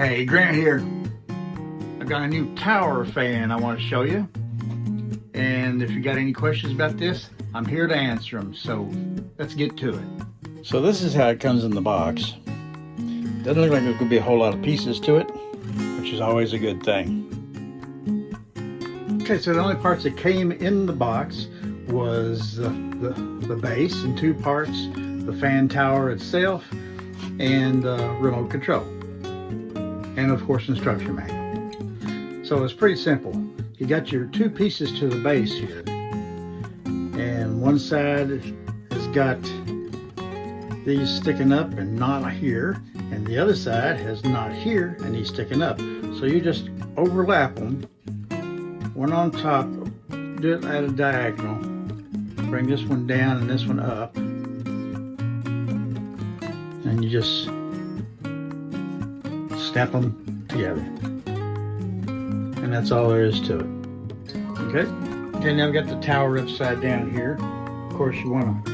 Hey, Grant here. I've got a new tower fan I want to show you. And if you got any questions about this, I'm here to answer them. So let's get to it. So this is how it comes in the box. Doesn't look like there's going to be a whole lot of pieces to it, which is always a good thing. Okay, so the only parts that came in the box was the base in two parts, the fan tower itself, and remote control. And of course, instruction manual. So it's pretty simple. You got your two pieces to the base here. And one side has got these sticking up and not here. And the other side has not here and these sticking up. So you just overlap them. One on top, do it at a diagonal. Bring this one down and this one up. And you just snap them together. And that's all there is to it. Okay? Okay, now I've got the tower upside down here. Of course, you want to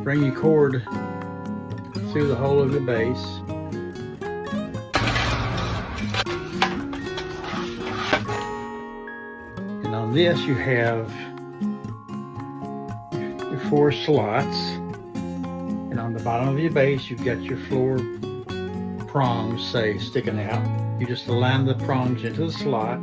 bring your cord through the hole of the base. And on this, you have your 4 slots. And on the bottom of your base, you've got your floor prongs, say, sticking out. You just align the prongs into the slot.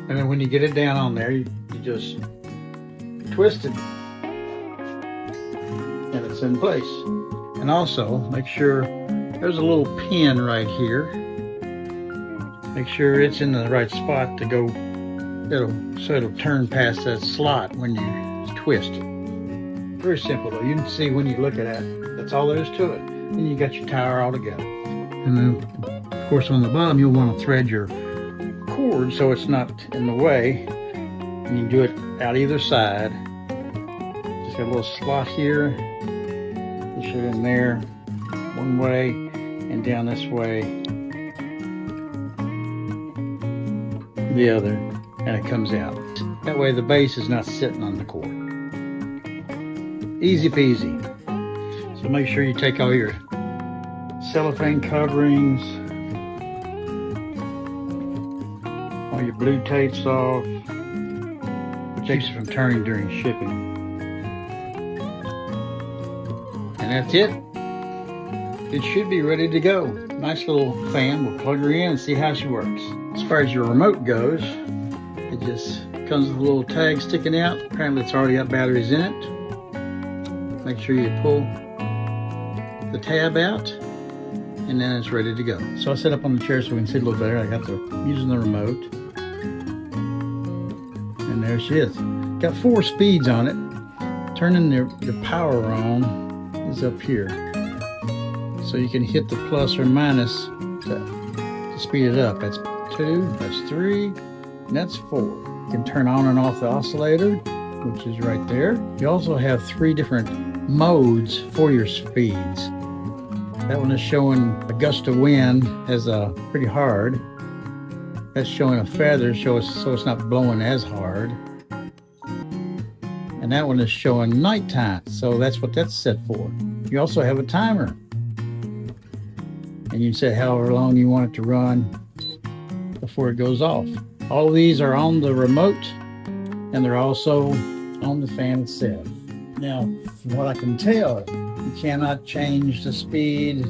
And then when you get it down on there, you just twist it and it's in place. And also make sure there's a little pin right here. Make sure it's in the right spot to go, so it'll turn past that slot when you twist it. Very simple though. You can see when you look at it, that's all there is to it. Then you got your tower all together. And then, of course, on the bottom, you'll want to thread your cord so it's not in the way. And you do it out either side. Just got a little slot here. Push it in there one way and down this way the other, and it comes out. That way the base is not sitting on the cord. Easy peasy. So make sure you take all your cellophane coverings, all your blue tapes off, which keeps it from turning during shipping. And that's it. It should be ready to go. Nice little fan. We'll plug her in and see how she works. As far as your remote goes, it just comes with a little tag sticking out. Apparently it's already got batteries in it. Make sure you pull the tab out and then it's ready to go. So I set up on the chair so we can see a little better. I got using the remote. And there she is. Got 4 speeds on it. Turning the power on is up here. So you can hit the plus or minus to speed it up. That's 2, that's 3, and that's 4. You can turn on and off the oscillator, which is right there. You also have 3 different modes for your speeds. That one is showing a gust of wind as pretty hard. That's showing a feather, so it's not blowing as hard. And that one is showing nighttime, so that's what that's set for. You also have a timer. And you can set however long you want it to run before it goes off. All of these are on the remote, and they're also on the fan itself. Now, from what I can tell, you cannot change the speed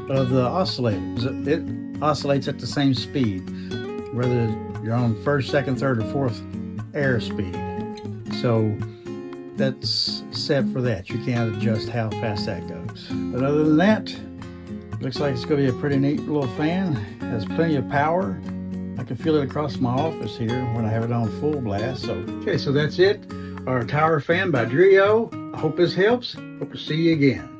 of the oscillator. It oscillates at the same speed, whether you're on 1st, 2nd, 3rd, or 4th airspeed. So that's set for that. You can't adjust how fast that goes. But other than that, looks like it's going to be a pretty neat little fan. It has plenty of power. I can feel it across my office here when I have it on full blast. Okay, so that's it. Our tower fan by Dreo. I hope this helps. Hope to see you again.